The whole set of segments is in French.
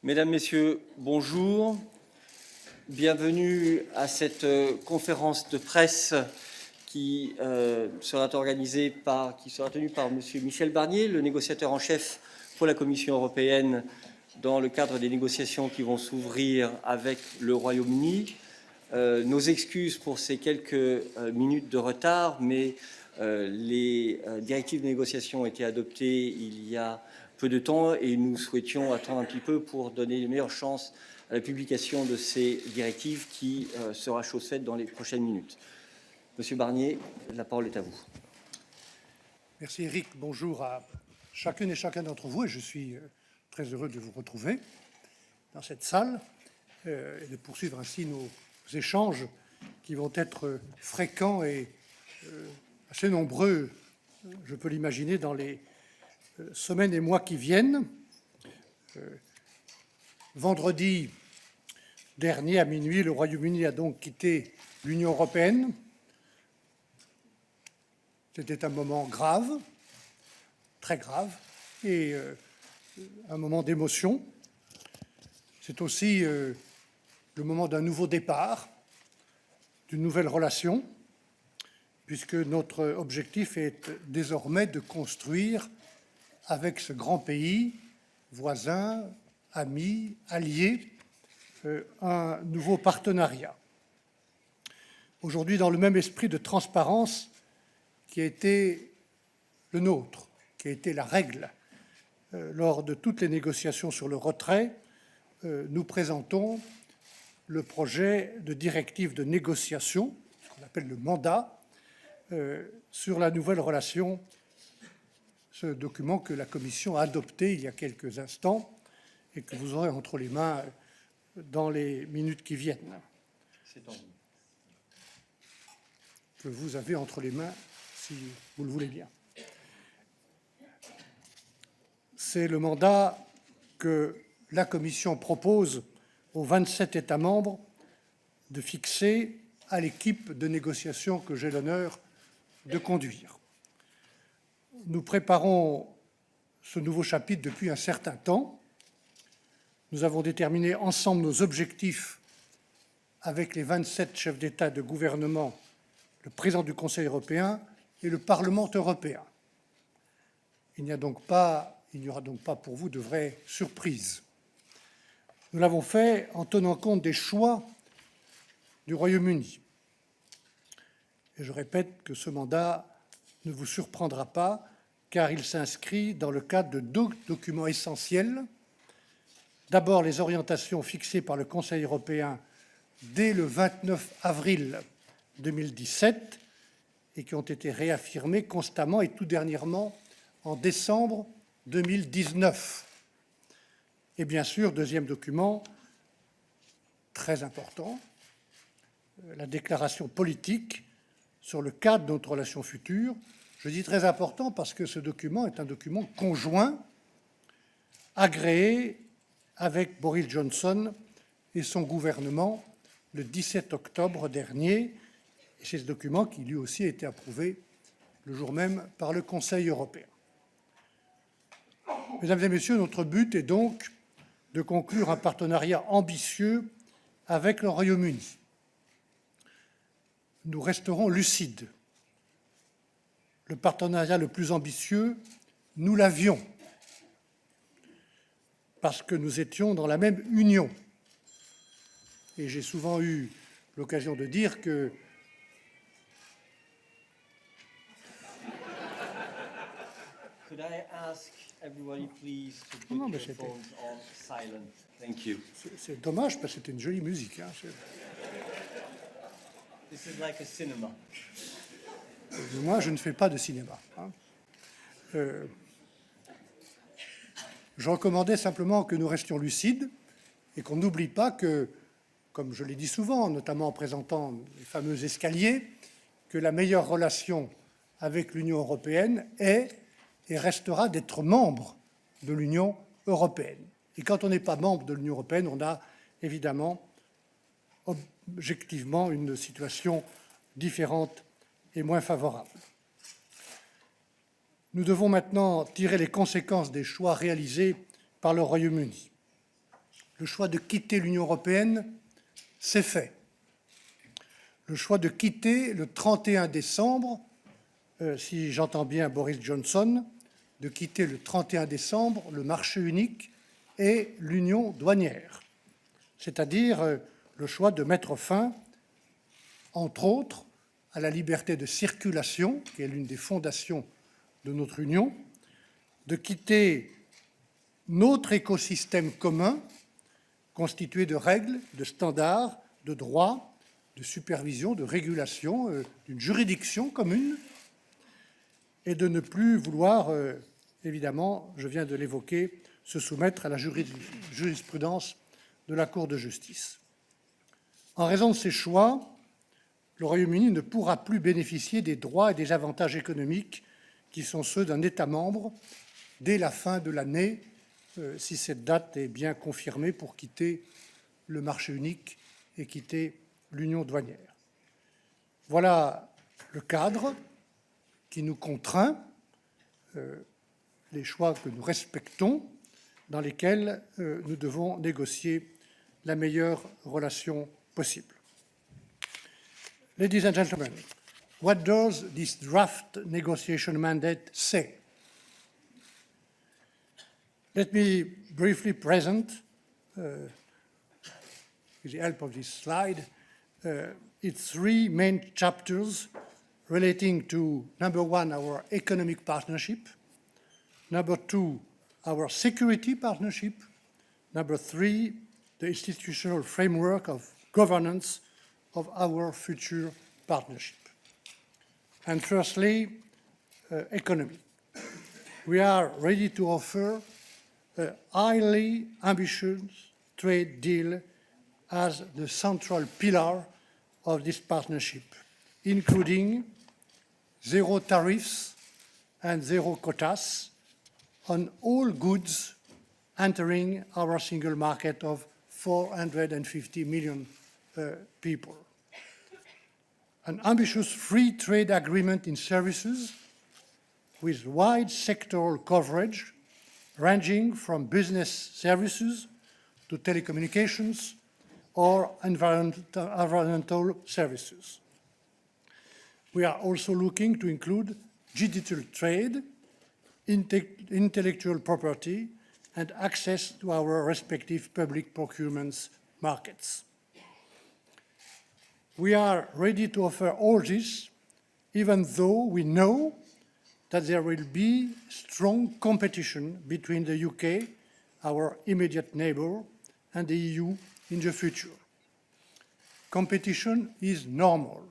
Mesdames, Messieurs, bonjour. Bienvenue à cette conférence de presse qui sera tenue par M. Michel Barnier, le négociateur en chef pour la Commission européenne dans le cadre des négociations qui vont s'ouvrir avec le Royaume-Uni. Nos excuses pour ces quelques minutes de retard, mais les directives de négociation ont été adoptées il y a peu de temps et nous souhaitions attendre un petit peu pour donner les meilleures chances à la publication de ces directives qui sera chose faite dans les prochaines minutes. Monsieur Barnier, la parole est à vous. Merci Eric. Bonjour à chacune et chacun d'entre vous et je suis très heureux de vous retrouver dans cette salle et de poursuivre ainsi nos échanges qui vont être fréquents et assez nombreux, je peux l'imaginer, dans les semaines et mois qui viennent. Vendredi dernier à minuit, le Royaume-Uni a donc quitté l'Union européenne. C'était un moment grave, très grave, et un moment d'émotion. C'est aussi le moment d'un nouveau départ, d'une nouvelle relation, puisque notre objectif est désormais de construire avec ce grand pays, voisin, ami, allié, un nouveau partenariat. Aujourd'hui, dans le même esprit de transparence qui a été le nôtre, qui a été la règle lors de toutes les négociations sur le retrait, nous présentons le projet de directive de négociation, ce qu'on appelle le mandat, sur la nouvelle relation, ce document que la Commission a adopté il y a quelques instants et que vous aurez entre les mains dans les minutes qui viennent. Que vous avez entre les mains, si vous le voulez bien. C'est le mandat que la Commission propose aux 27 États membres de fixer à l'équipe de négociation que j'ai l'honneur de conduire. Nous préparons ce nouveau chapitre depuis un certain temps. Nous avons déterminé ensemble nos objectifs avec les 27 chefs d'État et de gouvernement, le président du Conseil européen et le Parlement européen. Il n'y aura donc pas pour vous de vraies surprises. Nous l'avons fait en tenant compte des choix du Royaume-Uni. Et je répète que ce mandat ne vous surprendra pas, car il s'inscrit dans le cadre de deux documents essentiels. D'abord, les orientations fixées par le Conseil européen dès le 29 avril 2017 et qui ont été réaffirmées constamment et tout dernièrement en décembre 2019. Et bien sûr, deuxième document très important, la déclaration politique sur le cadre de notre relation future. Je dis très important parce que ce document est un document conjoint, agréé avec Boris Johnson et son gouvernement le 17 octobre dernier. Et c'est ce document qui lui aussi a été approuvé le jour même par le Conseil européen. Mesdames et Messieurs, notre but est donc de conclure un partenariat ambitieux avec le Royaume-Uni. Nous resterons lucides. Le partenariat le plus ambitieux, nous l'avions, parce que nous étions dans la même union. Et j'ai souvent eu l'occasion de dire que Could I ask everybody please to put their phones on silent? Thank you. C'est dommage parce que c'était une jolie musique. Hein. This is like a cinema. Moi, je ne fais pas de cinéma. Hein. Je recommandais simplement que nous restions lucides et qu'on n'oublie pas que, comme je l'ai dit souvent, notamment en présentant les fameux escaliers, que la meilleure relation avec l'Union européenne est et restera d'être membre de l'Union européenne. Et quand on n'est pas membre de l'Union européenne, on a évidemment, objectivement, une situation différente et moins favorable. Nous devons maintenant tirer les conséquences des choix réalisés par le Royaume-Uni. Le choix de quitter l'Union européenne, c'est fait. Le choix de quitter le 31 décembre, si j'entends bien Boris Johnson, de quitter le 31 décembre le marché unique et l'union douanière, c'est-à-dire le choix de mettre fin, entre autres, à la liberté de circulation, qui est l'une des fondations de notre Union, de quitter notre écosystème commun, constitué de règles, de standards, de droits, de supervision, de régulation, d'une juridiction commune, et de ne plus vouloir, évidemment, je viens de l'évoquer, se soumettre à la jurisprudence de la Cour de justice. En raison de ces choix, le Royaume-Uni ne pourra plus bénéficier des droits et des avantages économiques qui sont ceux d'un État membre dès la fin de l'année, si cette date est bien confirmée pour quitter le marché unique et quitter l'union douanière. Voilà le cadre qui nous contraint, les choix que nous respectons, dans lesquels nous devons négocier la meilleure relation possible. Ladies and gentlemen, what does this draft negotiation mandate say? Let me briefly present, with the help of this slide, its three main chapters relating to, number one, our economic partnership, number two, our security partnership, number three, the institutional framework of governance of our future partnership. And firstly, economy. We are ready to offer a highly ambitious trade deal as the central pillar of this partnership, including zero tariffs and zero quotas on all goods entering our single market of 450 million people. An ambitious free trade agreement in services with wide sectoral coverage ranging from business services to telecommunications or environmental services. We are also looking to include digital trade, intellectual property, and access to our respective public procurement markets. We are ready to offer all this, even though we know that there will be strong competition between the UK, our immediate neighbour, and the EU in the future. Competition is normal.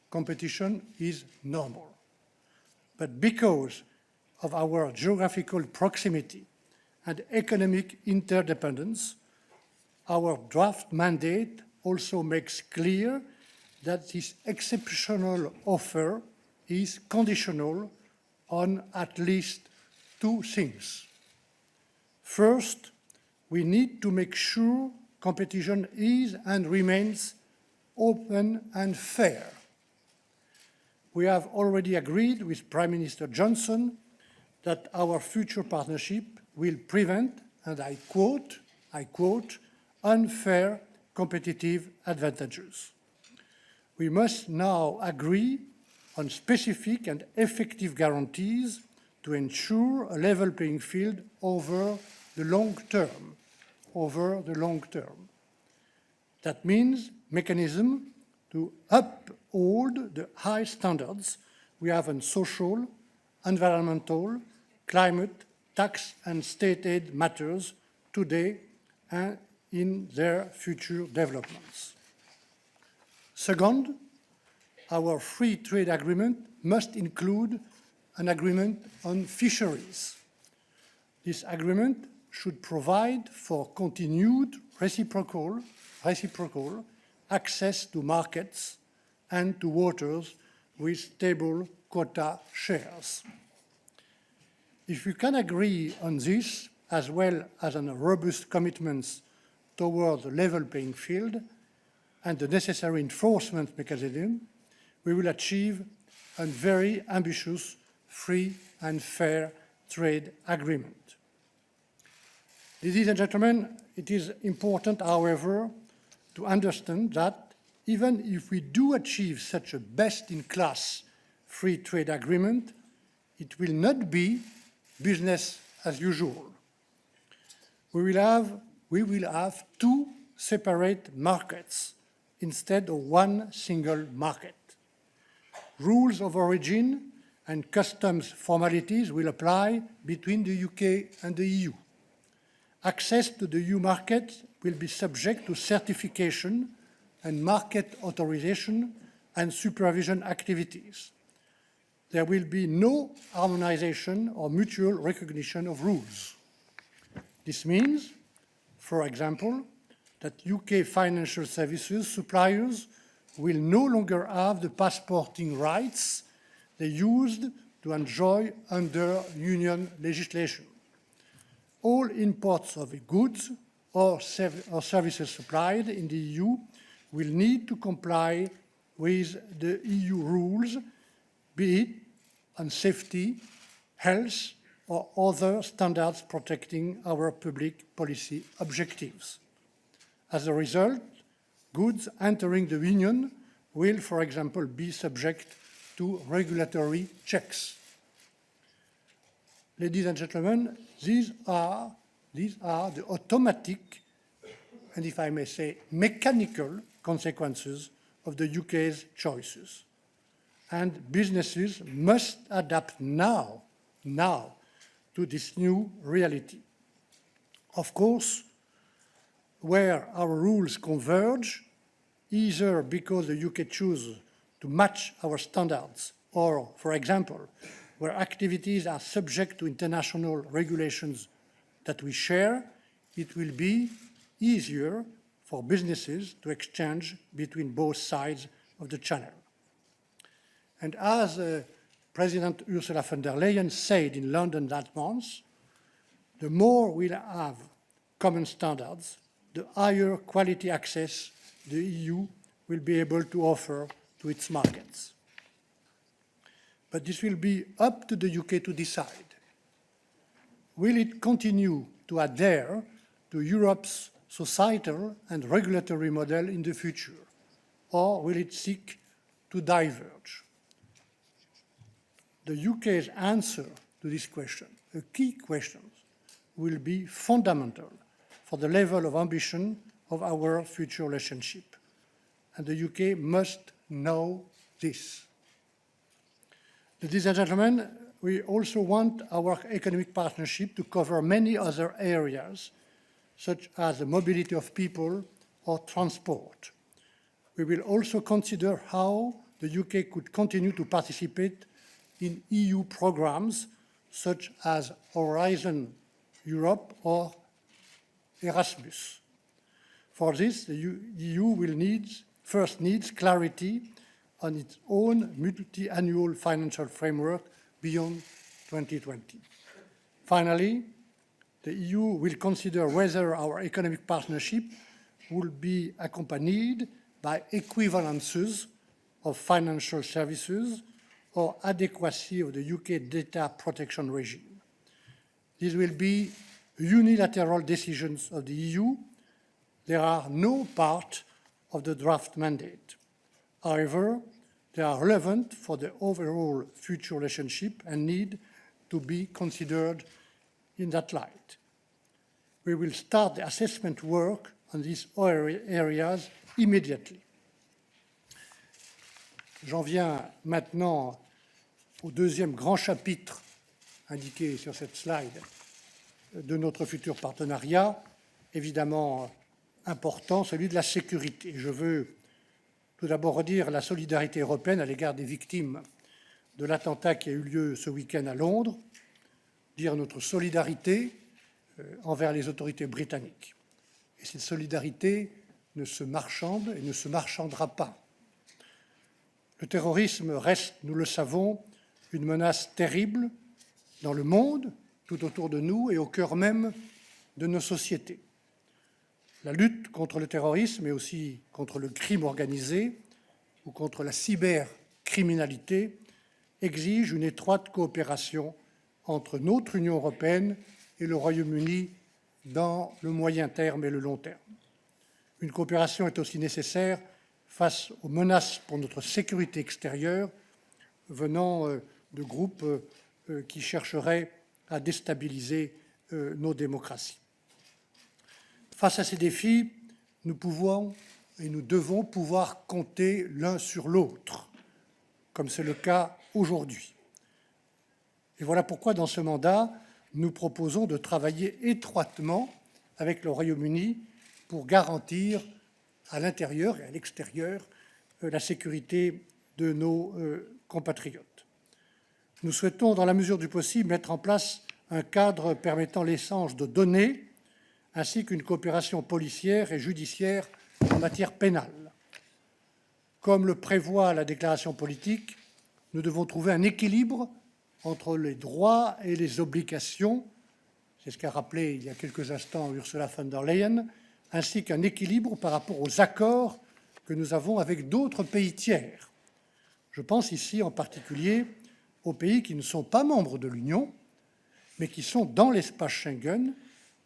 Competition is normal. But because of our geographical proximity and economic interdependence, our draft mandate also makes clear that this exceptional offer is conditional on at least two things. First, we need to make sure competition is and remains open and fair. We have already agreed with Prime Minister Johnson that our future partnership will prevent, and I quote, unfair competitive advantages. We must now agree on specific and effective guarantees to ensure a level playing field over the long term. That means mechanisms to uphold the high standards we have on social, environmental, climate, tax and state aid matters today and in their future developments. Second, our free trade agreement must include an agreement on fisheries. This agreement should provide for continued reciprocal access to markets and to waters with stable quota shares. If we can agree on this, as well as on robust commitments towards a level playing field and the necessary enforcement mechanism, we will achieve a very ambitious free and fair trade agreement. Ladies and gentlemen, it is important, however, to understand that even if we do achieve such a best-in-class free trade agreement, it will not be business as usual. We will have two separate markets instead of one single market. Rules of origin and customs formalities will apply between the UK and the EU. Access to the EU market will be subject to certification and market authorization and supervision activities. There will be no harmonization or mutual recognition of rules. This means, for example, that UK financial services suppliers will no longer have the passporting rights they used to enjoy under Union legislation. All imports of goods or services supplied in the EU will need to comply with the EU rules, be it on safety, health, or other standards protecting our public policy objectives. As a result, goods entering the Union will, for example, be subject to regulatory checks. Ladies and gentlemen, these are the automatic, and if I may say, mechanical consequences of the UK's choices. And businesses must adapt now to this new reality. Of course, where our rules converge, either because the UK chooses to match our standards or, for example, where activities are subject to international regulations that we share, it will be easier for businesses to exchange between both sides of the channel. And as President Ursula von der Leyen said in London that month, the more we'll have common standards, the higher quality access the EU will be able to offer to its markets. But this will be up to the UK to decide. Will it continue to adhere to Europe's societal and regulatory model in the future, or will it seek to diverge? The UK's answer to this question, a key question, will be fundamental for the level of ambition of our future relationship. And the UK must know this. Ladies and gentlemen, we also want our economic partnership to cover many other areas, such as the mobility of people or transport. We will also consider how the UK could continue to participate in EU programs such as Horizon Europe or Erasmus. For this, the EU will first needs clarity on its own multi-annual financial framework beyond 2020. Finally, the EU will consider whether our economic partnership will be accompanied by equivalences of financial services or adequacy of the UK data protection regime. These will be unilateral decisions of the EU. They are no part of the draft mandate. However, they are relevant for the overall future relationship and need to be considered in that light. We will start the assessment work on these areas immediately. J'en viens maintenant au deuxième grand chapitre indiqué sur cette slide de notre futur partenariat, évidemment important, celui de la sécurité. Je veux tout d'abord redire la solidarité européenne à l'égard des victimes de l'attentat qui a eu lieu ce week-end à Londres, dire notre solidarité envers les autorités britanniques. Et cette solidarité ne se marchande et ne se marchandera pas. Le terrorisme reste, nous le savons, une menace terrible dans le monde, tout autour de nous et au cœur même de nos sociétés. La lutte contre le terrorisme, mais aussi contre le crime organisé ou contre la cybercriminalité, exige une étroite coopération entre notre Union européenne et le Royaume-Uni dans le moyen terme et le long terme. Une coopération est aussi nécessaire face aux menaces pour notre sécurité extérieure venant de groupes qui chercheraient à déstabiliser nos démocraties. Face à ces défis, nous pouvons et nous devons pouvoir compter l'un sur l'autre, comme c'est le cas aujourd'hui. Et voilà pourquoi, dans ce mandat, nous proposons de travailler étroitement avec le Royaume-Uni pour garantir à l'intérieur et à l'extérieur la sécurité de nos compatriotes. Nous souhaitons, dans la mesure du possible, mettre en place un cadre permettant l'échange de données ainsi qu'une coopération policière et judiciaire en matière pénale. Comme le prévoit la déclaration politique, nous devons trouver un équilibre entre les droits et les obligations, c'est ce qu'a rappelé il y a quelques instants Ursula von der Leyen, ainsi qu'un équilibre par rapport aux accords que nous avons avec d'autres pays tiers. Je pense ici en particulier aux pays qui ne sont pas membres de l'Union, mais qui sont dans l'espace Schengen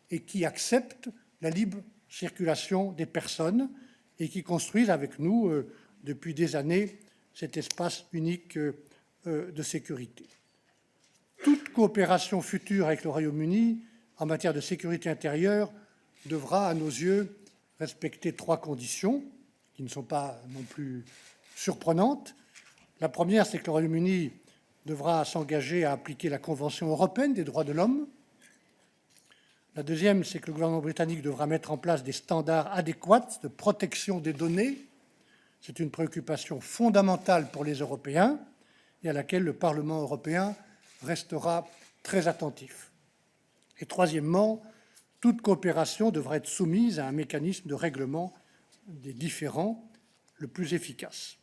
et qui acceptent la libre circulation des personnes et qui construisent avec nous, depuis des années, cet espace unique de sécurité. Toute coopération future avec le Royaume-Uni en matière de sécurité intérieure devra, à nos yeux, respecter 3 conditions qui ne sont pas non plus surprenantes. La première, c'est que le Royaume-Uni devra s'engager à appliquer la Convention européenne des droits de l'homme. La deuxième, c'est que le gouvernement britannique devra mettre en place des standards adéquats de protection des données. C'est une préoccupation fondamentale pour les Européens et à laquelle le Parlement européen restera très attentif. Et troisièmement, toute coopération devra être soumise à un mécanisme de règlement des différends le plus efficace.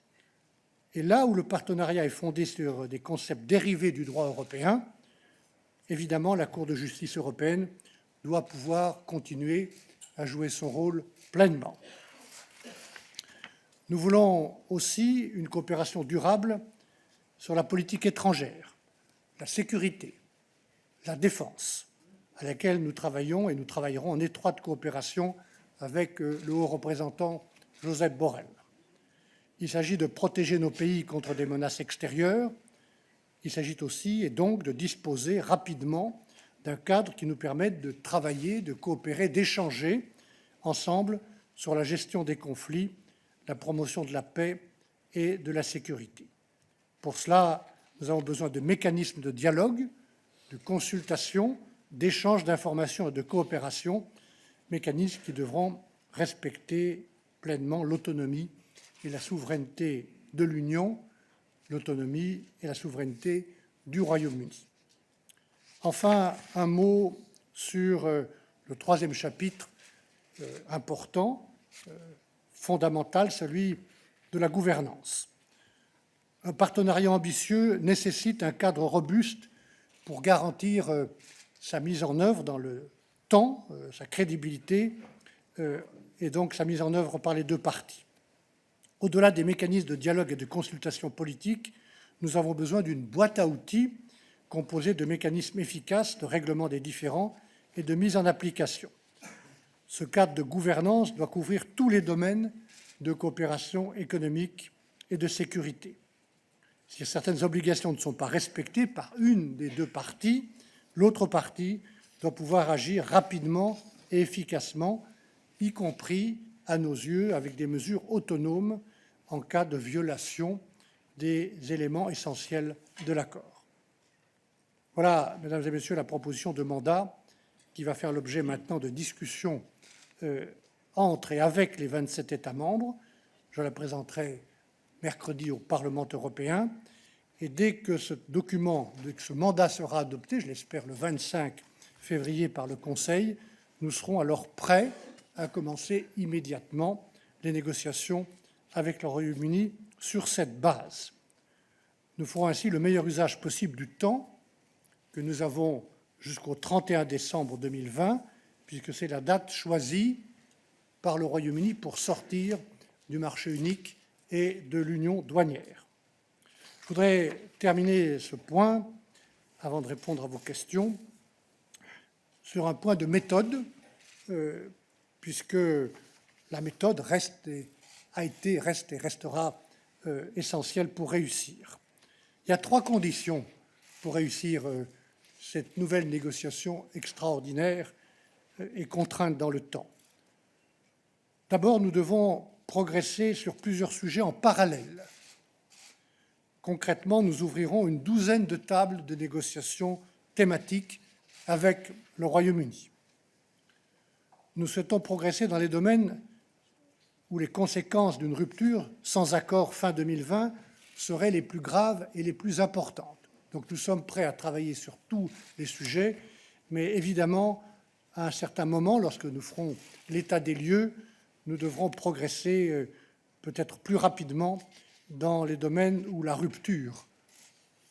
Et là où le partenariat est fondé sur des concepts dérivés du droit européen, évidemment, la Cour de justice européenne doit pouvoir continuer à jouer son rôle pleinement. Nous voulons aussi une coopération durable sur la politique étrangère, la sécurité, la défense, à laquelle nous travaillons et nous travaillerons en étroite coopération avec le haut représentant Josep Borrell. Il s'agit de protéger nos pays contre des menaces extérieures. Il s'agit aussi, et donc, de disposer rapidement d'un cadre qui nous permette de travailler, de coopérer, d'échanger ensemble sur la gestion des conflits, la promotion de la paix et de la sécurité. Pour cela, nous avons besoin de mécanismes de dialogue, de consultation, d'échange d'informations et de coopération, mécanismes qui devront respecter pleinement l'autonomie et la souveraineté de l'Union, l'autonomie et la souveraineté du Royaume-Uni. Enfin, un mot sur le troisième chapitre important, fondamental, celui de la gouvernance. Un partenariat ambitieux nécessite un cadre robuste pour garantir sa mise en œuvre dans le temps, sa crédibilité, et donc sa mise en œuvre par les deux parties. Au-delà des mécanismes de dialogue et de consultation politique, nous avons besoin d'une boîte à outils composée de mécanismes efficaces de règlement des différends et de mise en application. Ce cadre de gouvernance doit couvrir tous les domaines de coopération économique et de sécurité. Si certaines obligations ne sont pas respectées par une des deux parties, l'autre partie doit pouvoir agir rapidement et efficacement, y compris, à nos yeux, avec des mesures autonomes en cas de violation des éléments essentiels de l'accord. Voilà, Mesdames et Messieurs, la proposition de mandat qui va faire l'objet maintenant de discussions entre et avec les 27 États membres. Je la présenterai mercredi au Parlement européen. Et dès que ce document, dès que ce mandat sera adopté, je l'espère le 25 février par le Conseil, nous serons alors prêts à commencer immédiatement les négociations avec le Royaume-Uni sur cette base. Nous ferons ainsi le meilleur usage possible du temps que nous avons jusqu'au 31 décembre 2020, puisque c'est la date choisie par le Royaume-Uni pour sortir du marché unique et de l'union douanière. Je voudrais terminer ce point avant de répondre à vos questions, sur un point de méthode, puisque la méthode reste et restera essentielle pour réussir. Il y a 3 conditions pour réussir cette nouvelle négociation extraordinaire et contrainte dans le temps. D'abord, nous devons progresser sur plusieurs sujets en parallèle. Concrètement, nous ouvrirons une 12aine de tables de négociations thématiques avec le Royaume-Uni. Nous souhaitons progresser dans les domaines où les conséquences d'une rupture sans accord fin 2020 seraient les plus graves et les plus importantes. Donc nous sommes prêts à travailler sur tous les sujets, mais évidemment, à un certain moment, lorsque nous ferons l'état des lieux, nous devrons progresser peut-être plus rapidement dans les domaines où la rupture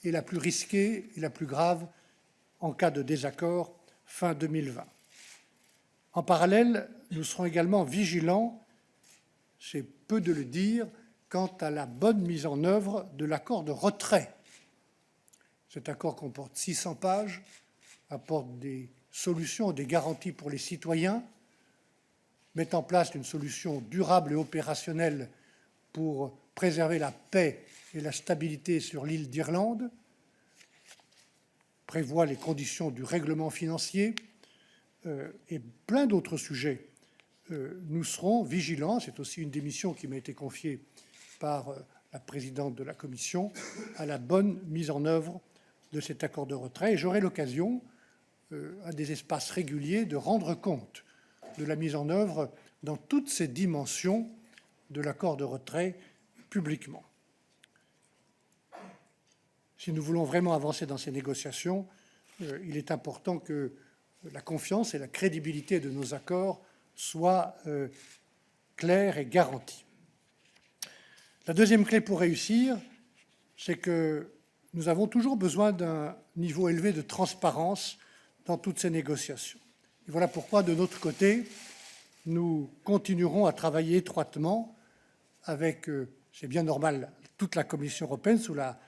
est la plus risquée et la plus grave en cas de désaccord fin 2020. En parallèle, nous serons également vigilants, c'est peu de le dire, quant à la bonne mise en œuvre de l'accord de retrait. Cet accord comporte 600 pages, apporte des solutions, des garanties pour les citoyens, met en place une solution durable et opérationnelle pour préserver la paix et la stabilité sur l'île d'Irlande, prévoit les conditions du règlement financier et plein d'autres sujets. Nous serons vigilants, c'est aussi une des missions qui m'a été confiée par la présidente de la Commission, à la bonne mise en œuvre de cet accord de retrait. Et j'aurai l'occasion, à des espaces réguliers, de rendre compte de la mise en œuvre dans toutes ces dimensions de l'accord de retrait publiquement. Si nous voulons vraiment avancer dans ces négociations, il est important que la confiance et la crédibilité de nos accords soient claires et garanties. La deuxième clé pour réussir, c'est que nous avons toujours besoin d'un niveau élevé de transparence dans toutes ces négociations. Et voilà pourquoi, de notre côté, nous continuerons à travailler étroitement avec, c'est bien normal, toute la Commission européenne sous la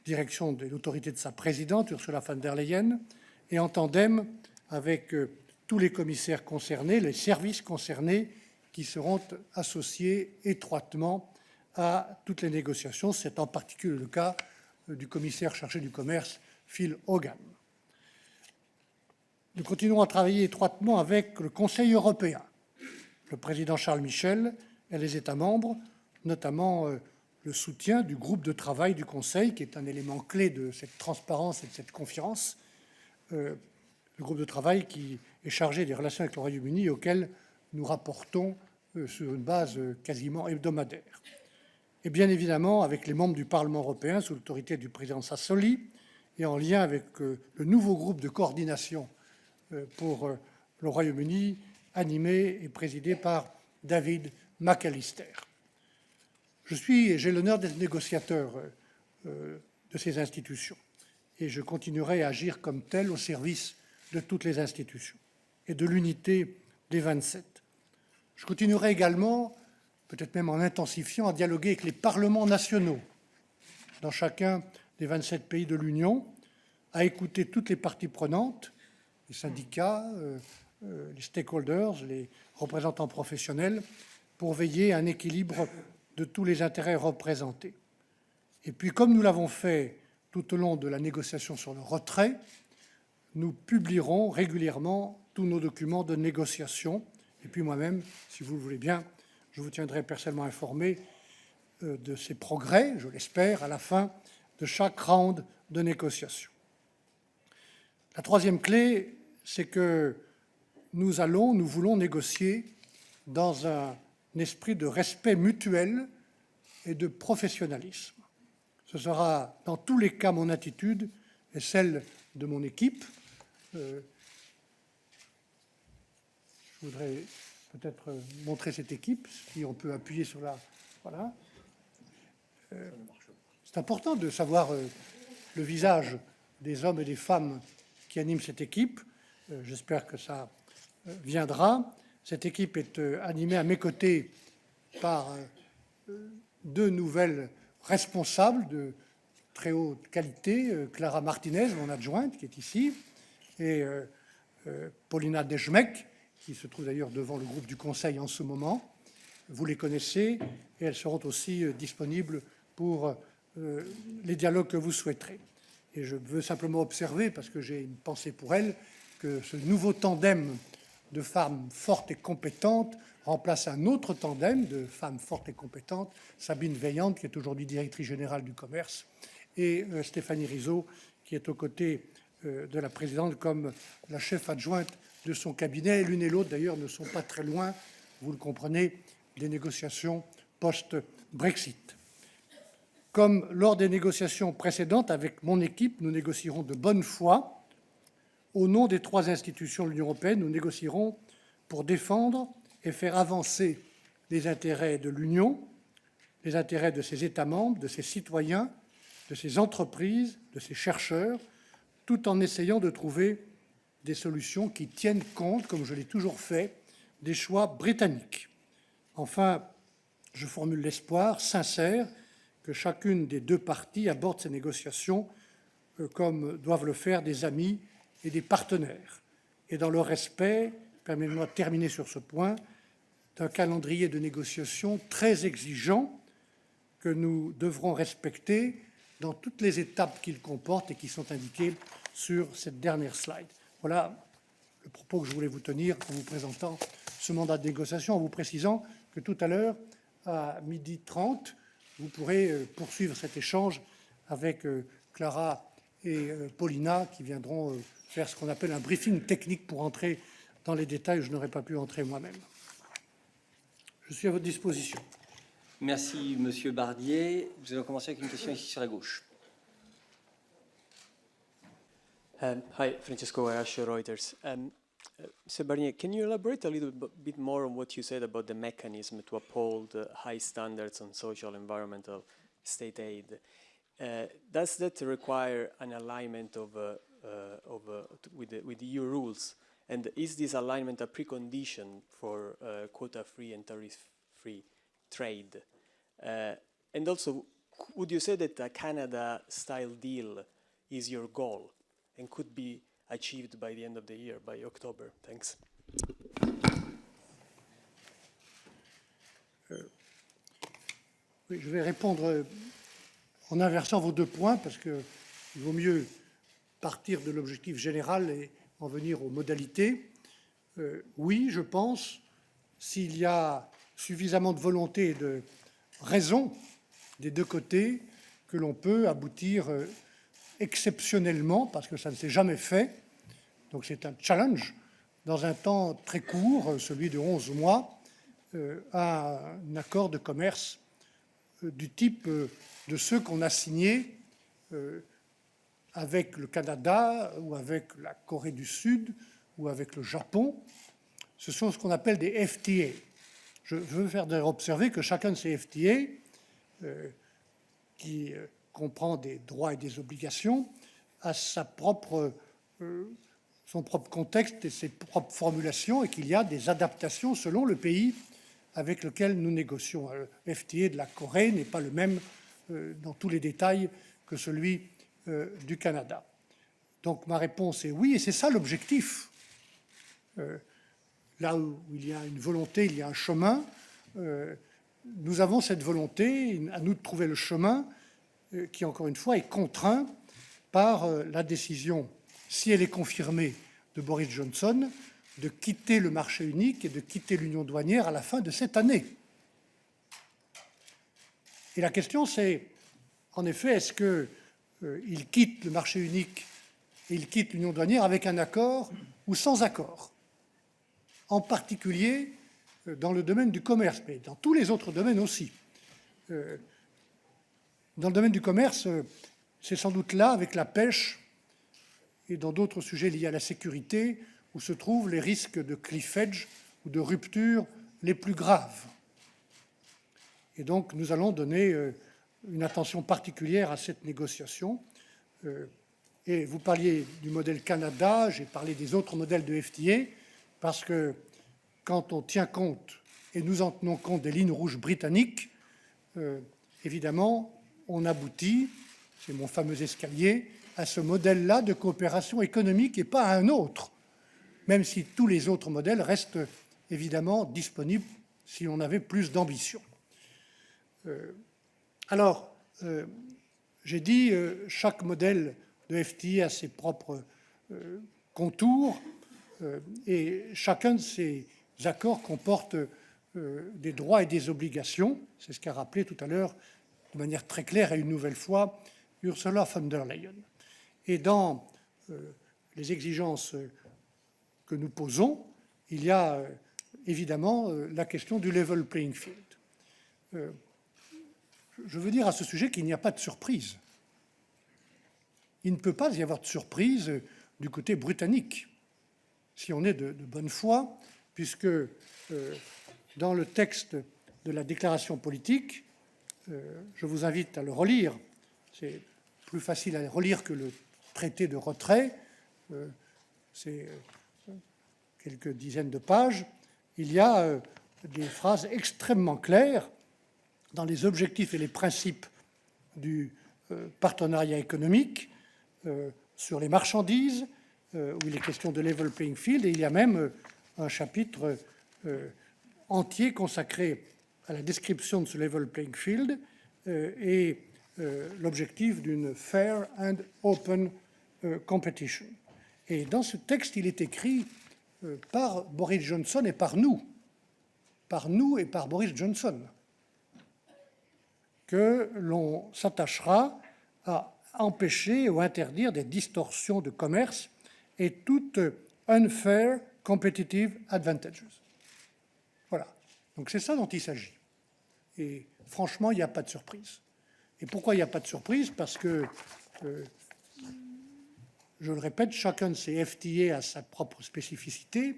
direction de l'autorité de sa présidente, Ursula von der Leyen, et en tandem avec tous les commissaires concernés, les services concernés qui seront associés étroitement à toutes les négociations. C'est en particulier le cas du commissaire chargé du commerce, Phil Hogan. Nous continuons à travailler étroitement avec le Conseil européen, le président Charles Michel et les États membres, notamment le soutien du groupe de travail du Conseil, qui est un élément clé de cette transparence et de cette confiance, le groupe de travail qui est chargé des relations avec le Royaume-Uni et auquel nous rapportons sur une base quasiment hebdomadaire. Et bien évidemment avec les membres du Parlement européen sous l'autorité du président Sassoli et en lien avec le nouveau groupe de coordination pour le Royaume-Uni, animé et présidé par David McAllister. J'ai l'honneur d'être négociateur de ces institutions et je continuerai à agir comme tel au service de toutes les institutions et de l'unité des 27. Je continuerai également, peut-être même en intensifiant, à dialoguer avec les parlements nationaux dans chacun des 27 pays de l'Union, à écouter toutes les parties prenantes, les syndicats, les stakeholders, les représentants professionnels, pour veiller à un équilibre de tous les intérêts représentés. Et puis, comme nous l'avons fait tout au long de la négociation sur le retrait, nous publierons régulièrement tous nos documents de négociation. Et puis moi-même, si vous le voulez bien, je vous tiendrai personnellement informé de ces progrès, je l'espère, à la fin de chaque round de négociation. La troisième clé, c'est que nous voulons négocier dans un esprit de respect mutuel et de professionnalisme. Ce sera dans tous les cas mon attitude et celle de mon équipe. Je voudrais peut-être montrer cette équipe, si on peut appuyer sur la... Voilà. C'est important de savoir le visage des hommes et des femmes qui animent cette équipe. J'espère que ça viendra. Cette équipe est animée à mes côtés par deux nouvelles responsables de très haute qualité, Clara Martinez, mon adjointe, qui est ici, et Paulina Dejmek, qui se trouve d'ailleurs devant le groupe du Conseil en ce moment. Vous les connaissez, et elles seront aussi disponibles pour les dialogues que vous souhaiterez. Et je veux simplement observer, parce que j'ai une pensée pour elles, que ce nouveau tandem de femmes fortes et compétentes remplace un autre tandem de femmes fortes et compétentes, Sabine Veillante, qui est aujourd'hui directrice générale du commerce, et Stéphanie Rizzo, qui est aux côtés de la présidente comme la chef adjointe de son cabinet. L'une et l'autre, d'ailleurs, ne sont pas très loin, vous le comprenez, des négociations post-Brexit. Comme lors des négociations précédentes, avec mon équipe, nous négocierons de bonne foi. Au nom des 3 institutions de l'Union européenne, nous négocierons pour défendre et faire avancer les intérêts de l'Union, les intérêts de ses États membres, de ses citoyens, de ses entreprises, de ses chercheurs, tout en essayant de trouver des solutions qui tiennent compte, comme je l'ai toujours fait, des choix britanniques. Enfin, je formule l'espoir sincère que chacune des 2 parties aborde ces négociations comme doivent le faire des amis et des partenaires, et dans le respect, permettez-moi de terminer sur ce point, d'un calendrier de négociation très exigeant que nous devrons respecter dans toutes les étapes qu'il comporte et qui sont indiquées sur cette dernière slide. Voilà le propos que je voulais vous tenir en vous présentant ce mandat de négociation, en vous précisant que tout à l'heure, à 12h30, vous pourrez poursuivre cet échange avec Clara et Paulina, qui viendront faire ce qu'on appelle un briefing technique pour entrer dans les détails où je n'aurais pas pu entrer moi-même. Je suis à votre disposition. Merci, Monsieur Barnier. Nous allons commencer avec une question ici sur la gauche. Hi, Francesco Guarascio, Reuters. Mr. Barnier, can you elaborate a little bit more on what you said about the mechanism to uphold high standards on social and environmental state aid? Does that require an alignment with the EU rules? And is this alignment a precondition for quota-free and tariff-free trade? And also, would you say that a Canada-style deal is your goal and could be achieved by the end of the year, by October? Thanks. Oui, je vais répondre en inversant vos 2 points, parce qu'il vaut mieux partir de l'objectif général et en venir aux modalités. Oui, je pense, s'il y a suffisamment de volonté et de raison des 2 côtés, que l'on peut aboutir exceptionnellement, parce que ça ne s'est jamais fait, donc c'est un challenge, dans un temps très court, celui de 11 mois, à un accord de commerce du type de ceux qu'on a signés avec le Canada ou avec la Corée du Sud ou avec le Japon. Ce sont ce qu'on appelle des FTA. Je veux faire observer que chacun de ces FTA, qui comprend des droits et des obligations, a son propre contexte et ses propres formulations, et qu'il y a des adaptations selon le pays avec lequel nous négocions. Le FTA de la Corée n'est pas le même dans tous les détails que celui du Canada. Donc ma réponse est oui, et c'est ça l'objectif. Là où il y a une volonté, il y a un chemin. Nous avons cette volonté, à nous de trouver le chemin qui, encore une fois, est contraint par la décision, si elle est confirmée, de Boris Johnson, de quitter le marché unique et de quitter l'union douanière à la fin de cette année. Et la question, c'est, en effet, est-ce qu'il quitte le marché unique et il quitte l'union douanière avec un accord ou sans accord? En particulier dans le domaine du commerce, mais dans tous les autres domaines aussi. Dans le domaine du commerce, c'est sans doute là, avec la pêche et dans d'autres sujets liés à la sécurité, où se trouvent les risques de cliff edge ou de rupture les plus graves. Et donc, nous allons donner une attention particulière à cette négociation. Et vous parliez du modèle Canada, j'ai parlé des autres modèles de FTA, parce que quand on tient compte, et nous en tenons compte des lignes rouges britanniques, évidemment, on aboutit c'est mon fameux escalier, à ce modèle-là de coopération économique et pas à un autre, même si tous les autres modèles restent évidemment disponibles si on avait plus d'ambition. J'ai dit, chaque modèle de FTA a ses propres contours et chacun de ces accords comporte des droits et des obligations. C'est ce qu'a rappelé tout à l'heure de manière très claire et une nouvelle fois Ursula von der Leyen. Et dans les exigences que nous posons, il y a évidemment la question du level playing field. Je veux dire à ce sujet qu'il n'y a pas de surprise. Il ne peut pas y avoir de surprise du côté britannique, si on est de bonne foi, puisque dans le texte de la déclaration politique, je vous invite à le relire, c'est plus facile à relire que le traité de retrait, c'est quelques dizaines de pages, il y a des phrases extrêmement claires dans les objectifs et les principes du partenariat économique sur les marchandises, où il est question de level playing field, et il y a même un chapitre entier consacré à la description de ce level playing field et l'objectif d'une fair and open competition. Et dans ce texte, il est écrit par Boris Johnson et par nous et par Boris Johnson, que l'on s'attachera à empêcher ou interdire des distorsions de commerce et toutes unfair competitive advantages. Voilà. Donc c'est ça dont il s'agit. Et franchement, il n'y a pas de surprise. Et pourquoi il n'y a pas de surprise? Parce que, je le répète, chacun de ces FTA a sa propre spécificité.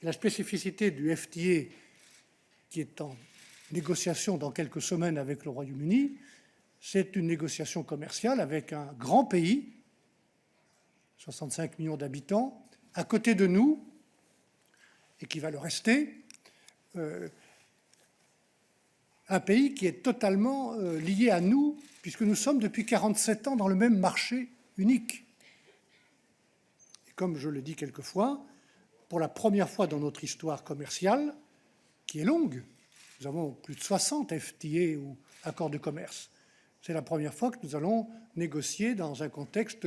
Et la spécificité du FTA, qui est en négociation dans quelques semaines avec le Royaume-Uni, c'est une négociation commerciale avec un grand pays, 65 millions d'habitants, à côté de nous, et qui va le rester, un pays qui est totalement lié à nous, puisque nous sommes depuis 47 ans dans le même marché unique. Et comme je le dis quelquefois, pour la première fois dans notre histoire commerciale, qui est longue, nous avons plus de 60 FTA ou accords de commerce, c'est la première fois que nous allons négocier dans un contexte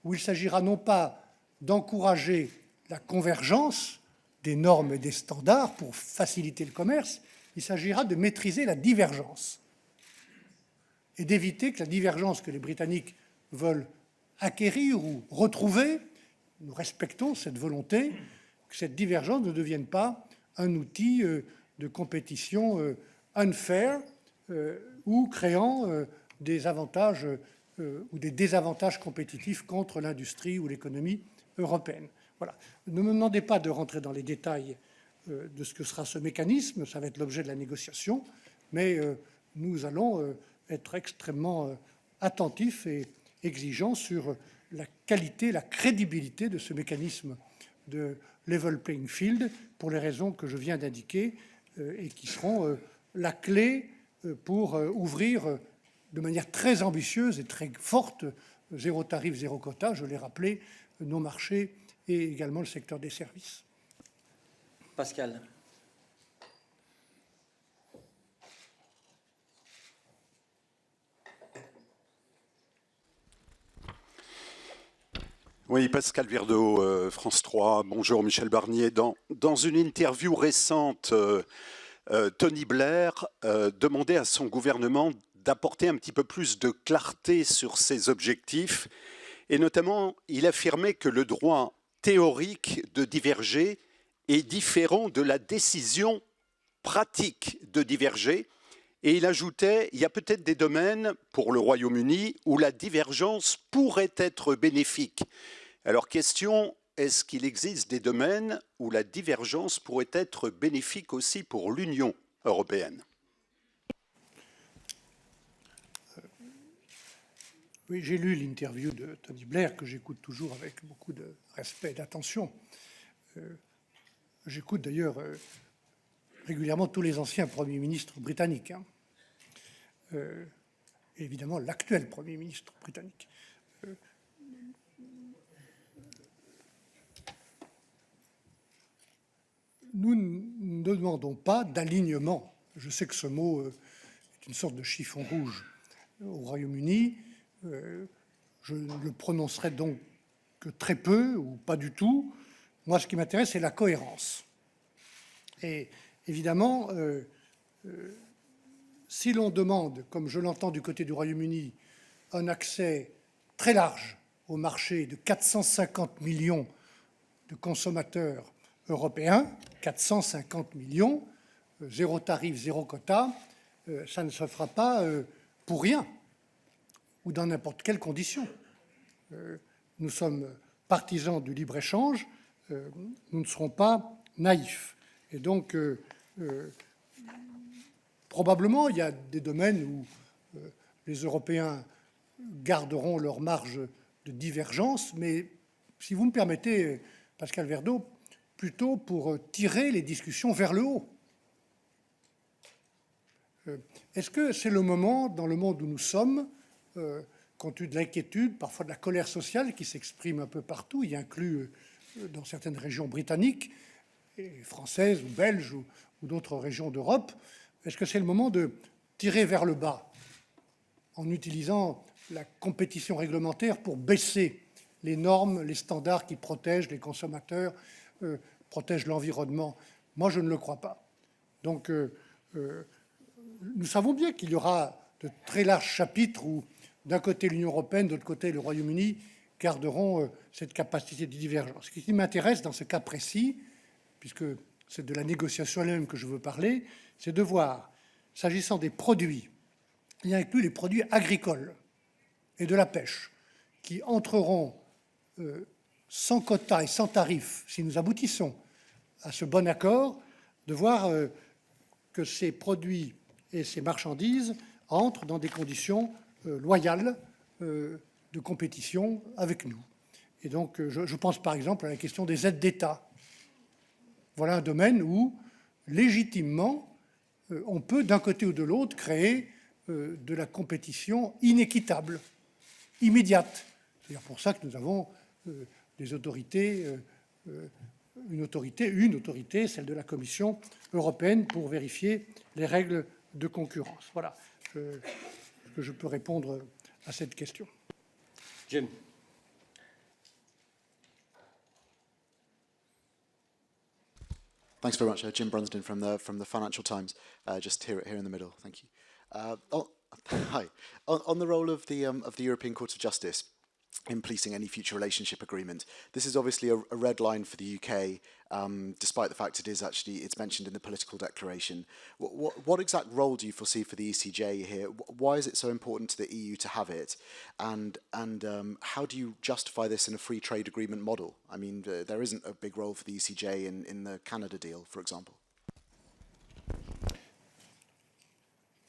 où il s'agira non pas d'encourager la convergence des normes et des standards pour faciliter le commerce, il s'agira de maîtriser la divergence et d'éviter que la divergence que les Britanniques veulent acquérir ou retrouver, nous respectons cette volonté, que cette divergence ne devienne pas un outil de compétition unfair ou créant des avantages ou des désavantages compétitifs contre l'industrie ou l'économie européenne. Voilà. Ne me demandez pas de rentrer dans les détails de ce que sera ce mécanisme, ça va être l'objet de la négociation, mais nous allons être extrêmement attentifs et exigeants sur la qualité, la crédibilité de ce mécanisme de level playing field pour les raisons que je viens d'indiquer et qui seront la clé pour ouvrir de manière très ambitieuse et très forte, zéro tarif, zéro quota, je l'ai rappelé, nos marchés et également le secteur des services. Pascal. Oui, Pascal Virdeau, France 3. Bonjour Michel Barnier. Dans une interview récente, Tony Blair demandait à son gouvernement d'apporter un petit peu plus de clarté sur ses objectifs. Et notamment, il affirmait que le droit théorique de diverger est différent de la décision pratique de diverger. Et il ajoutait, il y a peut-être des domaines pour le Royaume-Uni où la divergence pourrait être bénéfique. Alors question, est-ce qu'il existe des domaines où la divergence pourrait être bénéfique aussi pour l'Union européenne? Oui, j'ai lu l'interview de Tony Blair, que j'écoute toujours avec beaucoup de respect et d'attention. J'écoute d'ailleurs régulièrement tous les anciens premiers ministres britanniques. et évidemment l'actuel Premier ministre britannique. Nous ne demandons pas d'alignement. Je sais que ce mot est une sorte de chiffon rouge au Royaume-Uni. Je ne le prononcerai donc que très peu ou pas du tout. Moi, ce qui m'intéresse, c'est la cohérence. Et évidemment, si l'on demande, comme je l'entends du côté du Royaume-Uni, un accès très large au marché de 450 millions de consommateurs européens, 450 millions, zéro tarif, zéro quota, ça ne se fera pas pour rien ou dans n'importe quelle condition. Nous sommes partisans du libre-échange, nous ne serons pas naïfs. Et donc, probablement, il y a des domaines où les Européens garderont leur marge de divergence, mais si vous me permettez, Pascal Verdeau, plutôt pour tirer les discussions vers le haut. Est-ce que c'est le moment, dans le monde où nous sommes, compte tenu de l'inquiétude, parfois de la colère sociale qui s'exprime un peu partout, y inclut dans certaines régions britanniques, et françaises ou belges ou d'autres régions d'Europe, est-ce que c'est le moment de tirer vers le bas en utilisant la compétition réglementaire pour baisser les normes, les standards qui protègent les consommateurs, protègent l'environnement? Moi, je ne le crois pas. Donc, nous savons bien qu'il y aura de très larges chapitres où, d'un côté l'Union européenne, de l'autre côté le Royaume-Uni, garderont cette capacité de divergence. Ce qui m'intéresse dans ce cas précis, puisque c'est de la négociation elle-même que je veux parler, c'est de voir, s'agissant des produits, il y inclut les produits agricoles et de la pêche, qui entreront sans quota et sans tarif, si nous aboutissons à ce bon accord, de voir que ces produits et ces marchandises entrent dans des conditions loyales de compétition avec nous. Et donc, je pense par exemple à la question des aides d'État. Voilà un domaine où, légitimement, on peut, d'un côté ou de l'autre, créer de la compétition inéquitable, immédiate. C'est d'ailleurs pour ça que nous avons des autorités, une autorité, celle de la Commission européenne, pour vérifier les règles de concurrence. Voilà ce que je peux répondre à cette question. Jim. Thanks very much, Jim Brunsden from the Financial Times. Just here in the middle. Thank you. Hi. On the role of the European Court of Justice in policing any future relationship agreement, this is obviously a red line for the UK, despite the fact it's mentioned in the political declaration. What exact role do you foresee for the ECJ here? Why is it so important to the EU to have it? And how do you justify this in a free trade agreement model? I mean, there isn't a big role for the ECJ in the Canada deal, for example.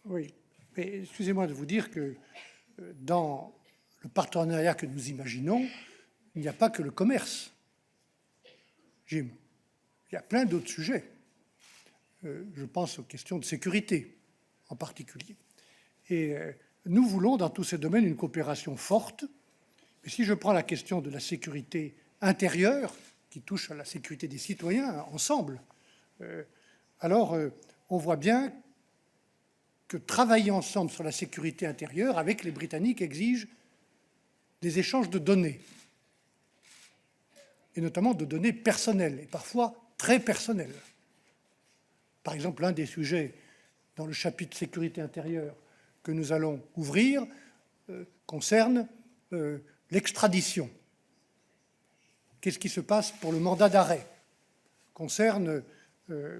Oui, mais excusez-moi de vous dire que dans le partenariat que nous imaginons, il n'y a pas que le commerce, Jim. Il y a plein d'autres sujets. Je pense aux questions de sécurité, en particulier. Et nous voulons, dans tous ces domaines, une coopération forte. Et si je prends la question de la sécurité intérieure, qui touche à la sécurité des citoyens, ensemble, alors on voit bien que travailler ensemble sur la sécurité intérieure avec les Britanniques exige des échanges de données, et notamment de données personnelles, et parfois très personnelles. Par exemple, l'un des sujets dans le chapitre sécurité intérieure que nous allons ouvrir concerne l'extradition. Qu'est-ce qui se passe pour le mandat d'arrêt? Concerne,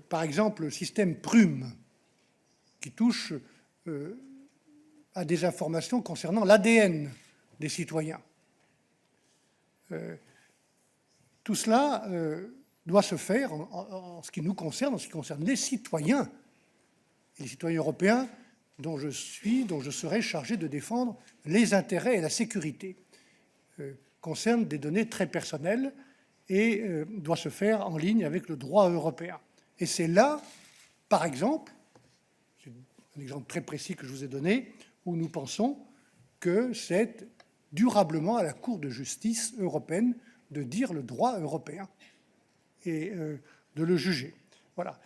par exemple, le système Prüm, qui touche à des informations concernant l'ADN des citoyens. Tout cela doit se faire en ce qui nous concerne, en ce qui concerne les citoyens, et les citoyens européens dont je serai chargé de défendre les intérêts et la sécurité. Concerne des données très personnelles et doit se faire en ligne avec le droit européen. Et c'est là, par exemple, c'est un exemple très précis que je vous ai donné, où nous pensons que c'est durablement à la Cour de justice européenne de dire le droit européen et de le juger. Voilà.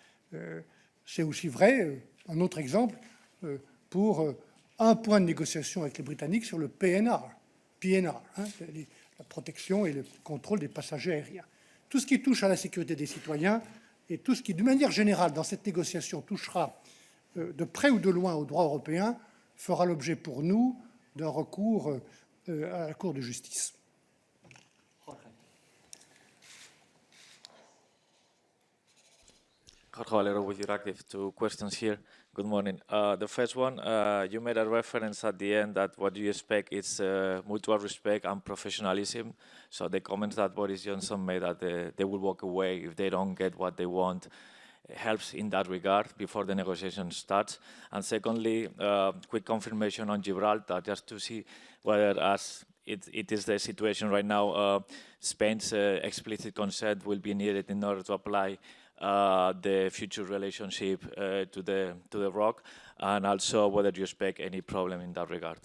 C'est aussi vrai, un autre exemple, pour un point de négociation avec les Britanniques sur le PNR, hein, la protection et le contrôle des passagers aériens. Tout ce qui touche à la sécurité des citoyens et tout ce qui, de manière générale, dans cette négociation, touchera de près ou de loin au droit européen, fera l'objet pour nous d'un recours à la Cour de justice. Jorge Valero with Euractiv. Two questions here. Good morning. The first one, you made a reference at the end that what you expect is mutual respect and professionalism. So the comments that Boris Johnson made that they will walk away if they don't get what they want helps in that regard before the negotiation starts. And secondly, quick confirmation on Gibraltar, just to see whether, as it is the situation right now, Spain's explicit consent will be needed in order to apply the future relationship to the ROC, and also whether you expect any problem in that regard.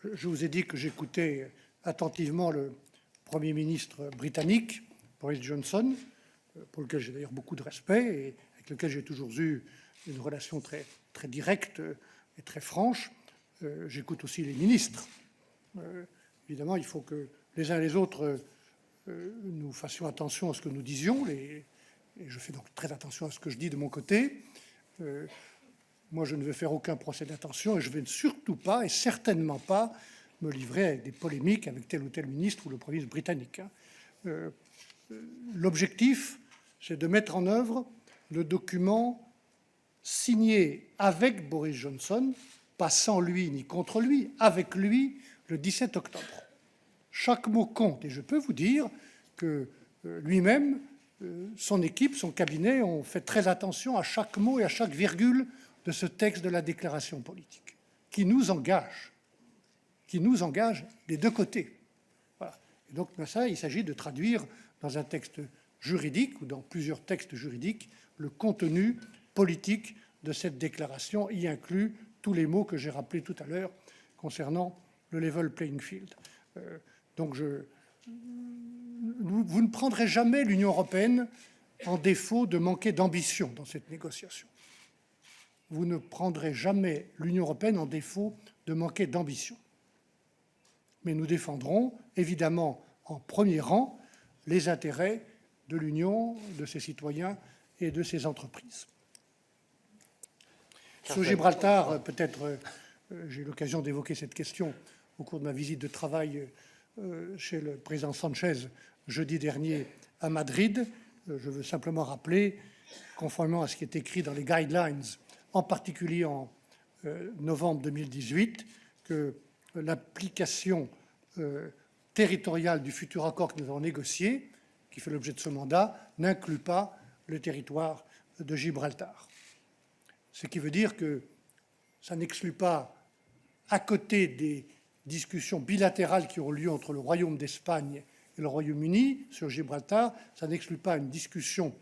Je vous ai dit que j'écoutais attentivement le Premier ministre britannique, Boris Johnson, pour lequel j'ai d'ailleurs beaucoup de respect et avec lequel j'ai toujours eu une relation très, très directe et très franche. J'écoute aussi les ministres. Évidemment, il faut que les uns et les autres nous fassions attention à ce que nous disions, et je fais donc très attention à ce que je dis de mon côté. Moi, je ne veux faire aucun procès d'intention et je ne vais surtout pas, et certainement pas, me livrer avec des polémiques avec tel ou tel ministre ou le Premier ministre britannique. L'objectif, c'est de mettre en œuvre le document signé avec Boris Johnson, pas sans lui ni contre lui, avec lui, le 17 octobre. Chaque mot compte, et je peux vous dire que lui-même, son équipe, son cabinet ont fait très attention à chaque mot et à chaque virgule de ce texte de la déclaration politique, qui nous engage des deux côtés. Voilà. Et donc, ça, il s'agit de traduire dans un texte juridique ou dans plusieurs textes juridiques le contenu politique de cette déclaration, y inclut tous les mots que j'ai rappelés tout à l'heure concernant le level playing field. Donc, vous ne prendrez jamais l'Union européenne en défaut de manquer d'ambition dans cette négociation. Vous ne prendrez jamais l'Union européenne en défaut de manquer d'ambition. Mais nous défendrons, évidemment, en premier rang, les intérêts de l'Union, de ses citoyens et de ses entreprises. Sur Gibraltar, peut-être, j'ai eu l'occasion d'évoquer cette question au cours de ma visite de travail chez le président Sanchez jeudi dernier à Madrid. Je veux simplement rappeler, conformément à ce qui est écrit dans les guidelines, en particulier en novembre 2018, que l'application territoriale du futur accord que nous avons négocié, qui fait l'objet de ce mandat, n'inclut pas le territoire de Gibraltar. Ce qui veut dire que ça n'exclut pas, à côté des discussions bilatérales qui ont lieu entre le Royaume d'Espagne et le Royaume-Uni sur Gibraltar, ça n'exclut pas une discussion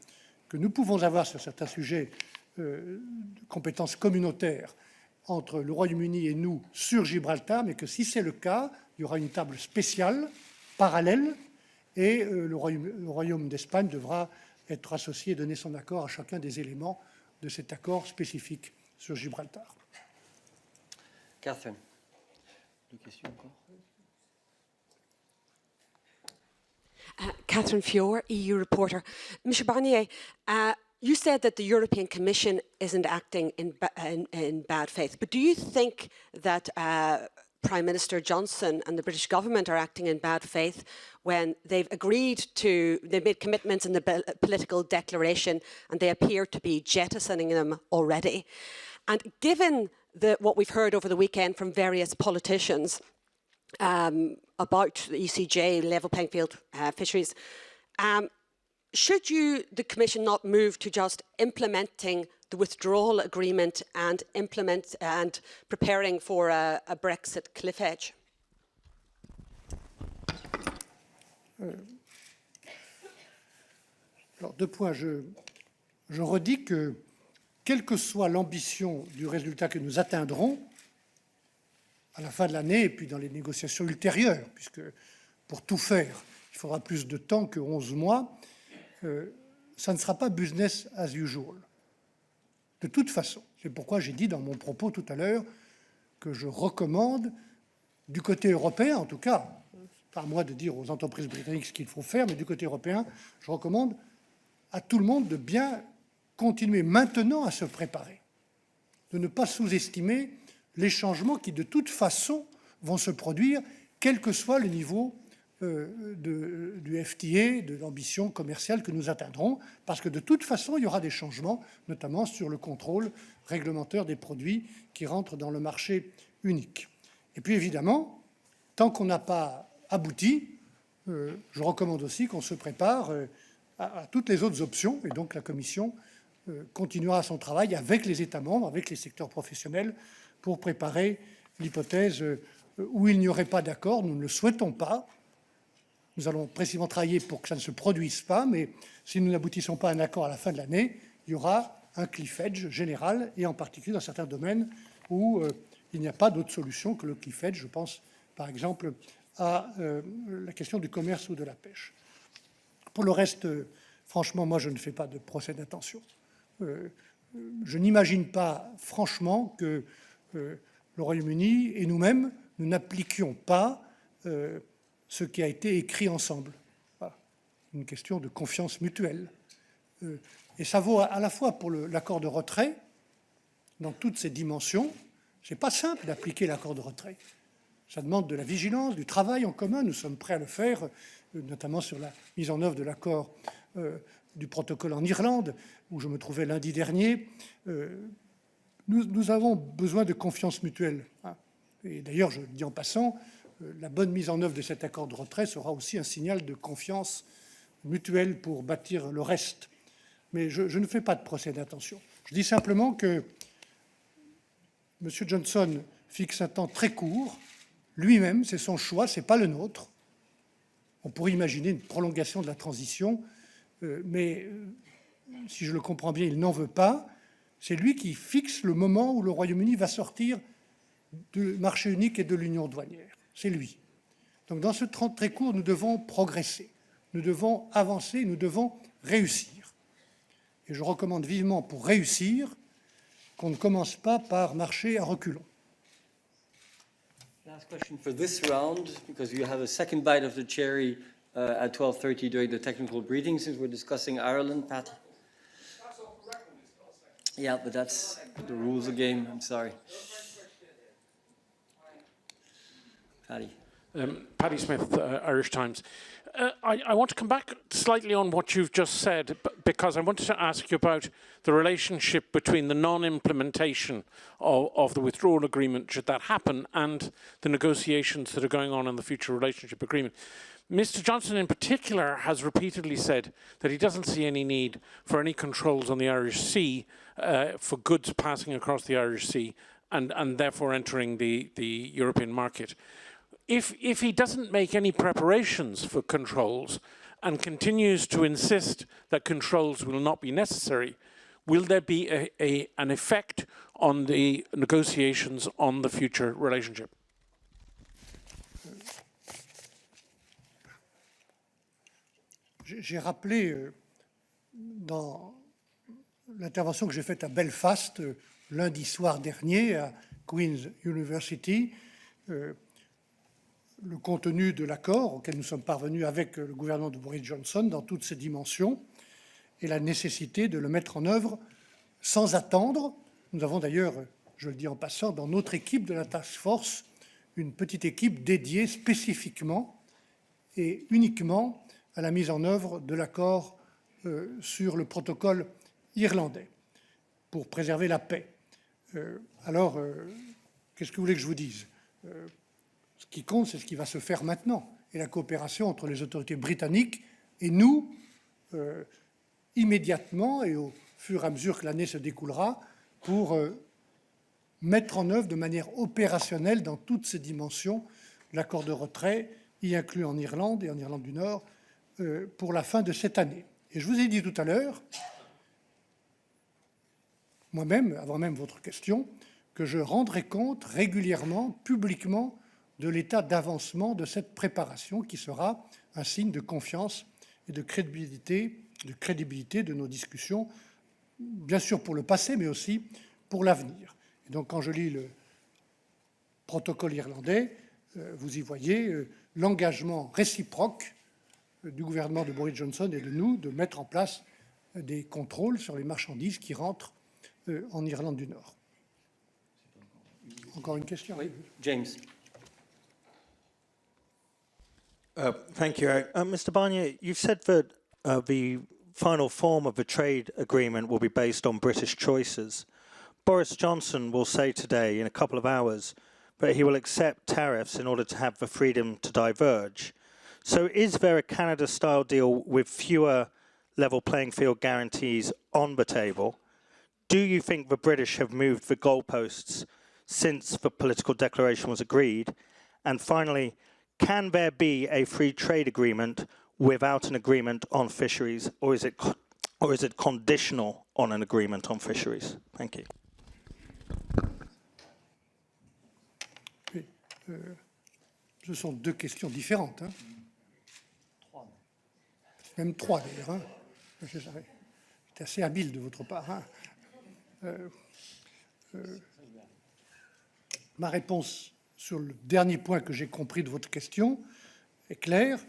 que nous pouvons avoir sur certains sujets de compétences communautaires entre le Royaume-Uni et nous sur Gibraltar, mais que si c'est le cas, il y aura une table spéciale, parallèle, et le Royaume d'Espagne devra être associé et donner son accord à chacun des éléments de cet accord spécifique sur Gibraltar. Catherine, deux questions encore. Catherine Fiore, EU reporter. Mr. Barnier, you said that the European Commission isn't acting in bad faith, but do you think that Prime Minister Johnson and the British government are acting in bad faith when they've made commitments in the political declaration and they appear to be jettisoning them already? And given what we've heard over the weekend from various politicians about the ECJ, level playing field fisheries, should the Commission not move to just implementing the withdrawal agreement and preparing for a Brexit cliff edge? Alors, 2 points. Je redis que, quelle que soit l'ambition du résultat que nous atteindrons à la fin de l'année et puis dans les négociations ultérieures, puisque pour tout faire, il faudra plus de temps que 11 mois, ça ne sera pas business as usual. De toute façon, c'est pourquoi j'ai dit dans mon propos tout à l'heure que je recommande, du côté européen en tout cas, pas à moi de dire aux entreprises britanniques ce qu'il faut faire, mais du côté européen, je recommande à tout le monde de bien continuer maintenant à se préparer, de ne pas sous-estimer les changements qui, de toute façon, vont se produire, quel que soit le niveau du FTA, de l'ambition commerciale que nous atteindrons, parce que de toute façon, il y aura des changements, notamment sur le contrôle réglementaire des produits qui rentrent dans le marché unique. Et puis, évidemment, tant qu'on n'a pas abouti, je recommande aussi qu'on se prépare à toutes les autres options, et donc la Commission continuera son travail avec les États membres, avec les secteurs professionnels, pour préparer l'hypothèse où il n'y aurait pas d'accord. Nous ne le souhaitons pas. Nous allons précisément travailler pour que ça ne se produise pas, mais si nous n'aboutissons pas à un accord à la fin de l'année, il y aura un cliff edge général, et en particulier dans certains domaines où il n'y a pas d'autre solution que le cliff edge. Je pense par exemple à la question du commerce ou de la pêche. Pour le reste, franchement, moi je ne fais pas de procès d'intention. Je n'imagine pas franchement que le Royaume-Uni et nous-mêmes, nous n'appliquions pas ce qui a été écrit ensemble. Voilà. Une question de confiance mutuelle. Et ça vaut à la fois pour l'accord de retrait, dans toutes ses dimensions. Ce n'est pas simple d'appliquer l'accord de retrait. Ça demande de la vigilance, du travail en commun. Nous sommes prêts à le faire, notamment sur la mise en œuvre de l'accord du protocole en Irlande, où je me trouvais lundi dernier. Nous avons besoin de confiance mutuelle. Et d'ailleurs, je le dis en passant, la bonne mise en œuvre de cet accord de retrait sera aussi un signal de confiance mutuelle pour bâtir le reste. Mais je ne fais pas de procès d'intention. Je dis simplement que M. Johnson fixe un temps très court. Lui-même, c'est son choix, ce n'est pas le nôtre. On pourrait imaginer une prolongation de la transition, mais si je le comprends bien, il n'en veut pas. C'est lui qui fixe le moment où le Royaume-Uni va sortir du marché unique et de l'union douanière. C'est lui. Donc dans ce temps très court, nous devons progresser, nous devons avancer, nous devons réussir. Et je recommande vivement, pour réussir, qu'on ne commence pas par marcher à reculons. Last question for this round, because you have a second bite of the cherry at 12:30 during the technical briefing, since we're discussing Ireland, Patty. Yeah, but that's the rules of the game. I'm sorry. Patty. Paddy Smith, Irish Times. I want to come back slightly on what you've just said, because I wanted to ask you about the relationship between the non-implementation of the withdrawal agreement, should that happen, and the negotiations that are going on in the future relationship agreement. Mr. Johnson in particular has repeatedly said that he doesn't see any need for any controls on the Irish Sea for goods passing across the Irish Sea and therefore entering the European market. If he doesn't make any preparations for controls and continues to insist that controls will not be necessary, will there be an effect on the negotiations on the future relationship? J'ai rappelé dans l'intervention que j'ai faite à Belfast lundi soir dernier à Queen's University le contenu de l'accord auquel nous sommes parvenus avec le gouvernement de Boris Johnson dans toutes ses dimensions et la nécessité de le mettre en œuvre sans attendre. Nous avons d'ailleurs, je le dis en passant, dans notre équipe de la Task Force, une petite équipe dédiée spécifiquement et uniquement à la mise en œuvre de l'accord sur le protocole irlandais pour préserver la paix. Alors, qu'est-ce que vous voulez que je vous dise ? Ce qui compte, c'est ce qui va se faire maintenant, et la coopération entre les autorités britanniques et nous, immédiatement et au fur et à mesure que l'année se découlera, pour mettre en œuvre de manière opérationnelle dans toutes ses dimensions l'accord de retrait, y inclus en Irlande et en Irlande du Nord, pour la fin de cette année. Et je vous ai dit tout à l'heure, moi-même, avant même votre question, que je rendrai compte régulièrement, publiquement, de l'état d'avancement de cette préparation qui sera un signe de confiance et de crédibilité de nos discussions, bien sûr pour le passé, mais aussi pour l'avenir. Et donc, quand je lis le protocole irlandais, vous y voyez l'engagement réciproque du gouvernement de Boris Johnson et de nous de mettre en place des contrôles sur les marchandises qui rentrent en Irlande du Nord. Encore une question? Oui, James. Thank you, Eric. Mr. Barnier, you've said that the final form of the trade agreement will be based on British choices. Boris Johnson will say today, in a couple of hours, that he will accept tariffs in order to have the freedom to diverge. So is there a Canada-style deal with fewer level playing field guarantees on the table? Do you think the British have moved the goalposts since the political declaration was agreed? And finally, can there be a free trade agreement without an agreement on fisheries, or is it conditional on an agreement on fisheries? Thank you. Ce sont deux questions différentes. Hein. Même trois, d'ailleurs. Hein. C'est assez habile de votre part. Hein. Ma réponse sur le dernier point que j'ai compris de votre question est claire.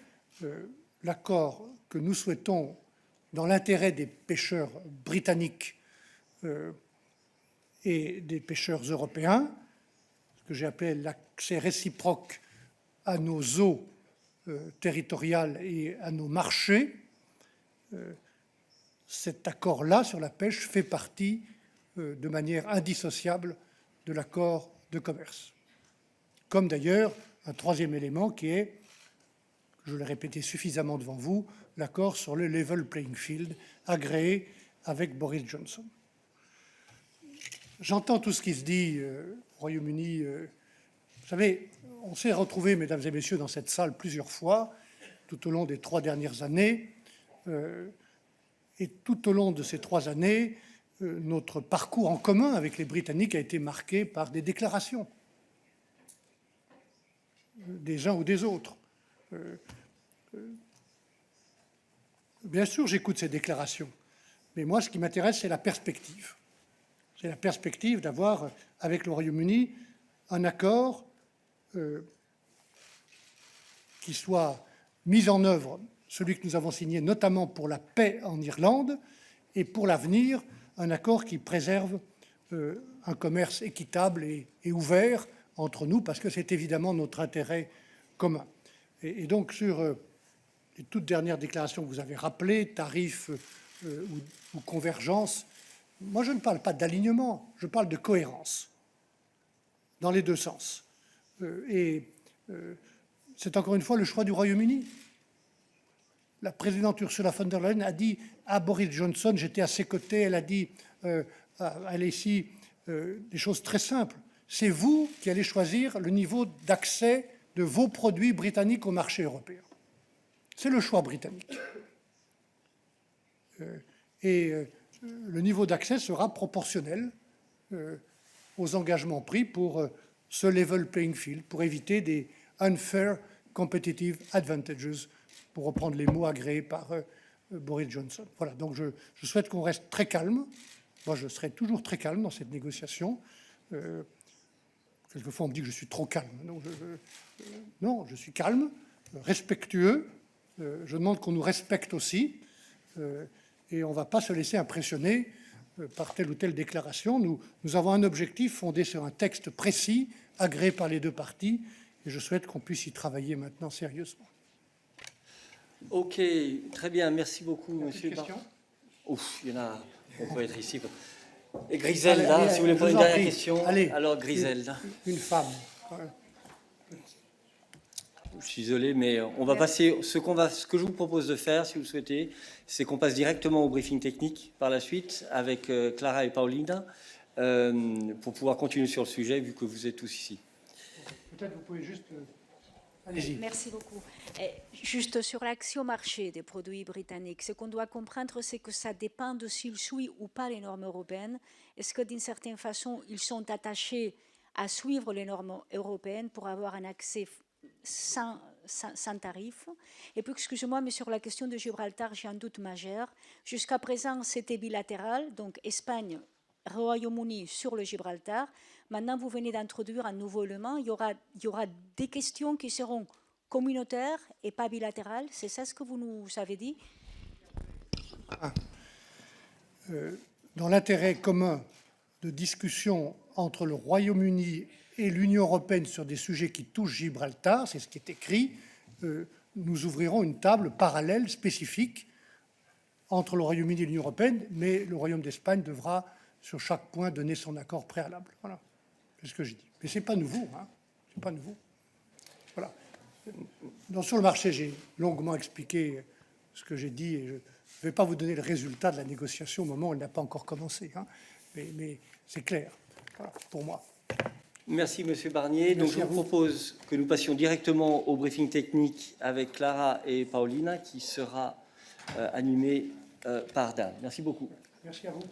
L'accord que nous souhaitons dans l'intérêt des pêcheurs britanniques et des pêcheurs européens, ce que j'ai appelé l'accès réciproque à nos eaux territoriales et à nos marchés, cet accord-là sur la pêche fait partie de manière indissociable de l'accord de commerce. Comme d'ailleurs un troisième élément qui est, je l'ai répété suffisamment devant vous, l'accord sur le level playing field agréé avec Boris Johnson. J'entends tout ce qui se dit au Royaume-Uni. Vous savez, on s'est retrouvés, mesdames et messieurs, dans cette salle plusieurs fois tout au long des 3 dernières années. Et tout au long de ces 3 années, notre parcours en commun avec les Britanniques a été marqué par des déclarations des uns ou des autres. Bien sûr, j'écoute ces déclarations, mais moi, ce qui m'intéresse, c'est la perspective. C'est la perspective d'avoir, avec le Royaume-Uni, un accord qui soit mis en œuvre, celui que nous avons signé notamment pour la paix en Irlande, et pour l'avenir, un accord qui préserve un commerce équitable et ouvert entre nous, parce que c'est évidemment notre intérêt commun. Et donc, sur les toutes dernières déclarations que vous avez rappelées, tarifs ou convergence, moi, je ne parle pas d'alignement, je parle de cohérence, dans les deux sens. C'est encore une fois le choix du Royaume-Uni. La présidente Ursula von der Leyen a dit à Boris Johnson, j'étais à ses côtés, elle a dit à Lacey des choses très simples. C'est vous qui allez choisir le niveau d'accès de vos produits britanniques au marché européen. C'est le choix britannique. Le niveau d'accès sera proportionnel aux engagements pris pour ce level playing field, pour éviter des unfair competitive advantages, pour reprendre les mots agréés par Boris Johnson. Voilà, donc je souhaite qu'on reste très calme. Moi, je serai toujours très calme dans cette négociation. Quelquefois, on me dit que je suis trop calme. Non, je suis calme, respectueux. Je demande qu'on nous respecte aussi. Et on ne va pas se laisser impressionner par telle ou telle déclaration. Nous avons un objectif fondé sur un texte précis, agréé par les deux parties, et je souhaite qu'on puisse y travailler maintenant sérieusement. Ok, très bien, merci beaucoup, monsieur. Question ? Ouf, il y en a, on peut être ici. Et Griselda, si vous voulez poser une dernière question. Allez, alors Griselda. Une femme. Je suis désolé, mais on va passer. Ce que je vous propose de faire, si vous le souhaitez, c'est qu'on passe directement au briefing technique par la suite avec Clara et Paulina pour pouvoir continuer sur le sujet, vu que vous êtes tous ici. Peut-être vous pouvez juste Allez-y. Merci beaucoup. Juste sur l'accès au marché des produits britanniques, ce qu'on doit comprendre, c'est que ça dépend de s'ils suivent ou pas les normes européennes. Est-ce que d'une certaine façon, ils sont attachés à suivre les normes européennes pour avoir un accès sans tarif? Et puis, excusez-moi, mais sur la question de Gibraltar, j'ai un doute majeur. Jusqu'à présent, c'était bilatéral, donc Espagne, Royaume-Uni sur le Gibraltar. Maintenant, vous venez d'introduire un nouveau élément. Il y aura des questions qui seront communautaires et pas bilatérales. C'est ça ce que vous nous avez dit? Dans l'intérêt commun de discussion entre le Royaume-Uni et l'Union européenne sur des sujets qui touchent Gibraltar, c'est ce qui est écrit, nous ouvrirons une table parallèle spécifique entre le Royaume-Uni et l'Union européenne, mais le Royaume d'Espagne devra, sur chaque point, donner son accord préalable. Voilà, c'est ce que j'ai dit. Mais ce n'est pas nouveau, hein. C'est pas nouveau. Voilà. Sur le marché, j'ai longuement expliqué ce que j'ai dit, et je ne vais pas vous donner le résultat de la négociation au moment où elle n'a pas encore commencé, hein. Mais c'est clair, voilà, pour moi. Merci, Monsieur Barnier. Donc, je vous propose que nous passions directement au briefing technique avec Clara et Paulina, qui sera animé par Dan. Merci beaucoup. Merci à vous.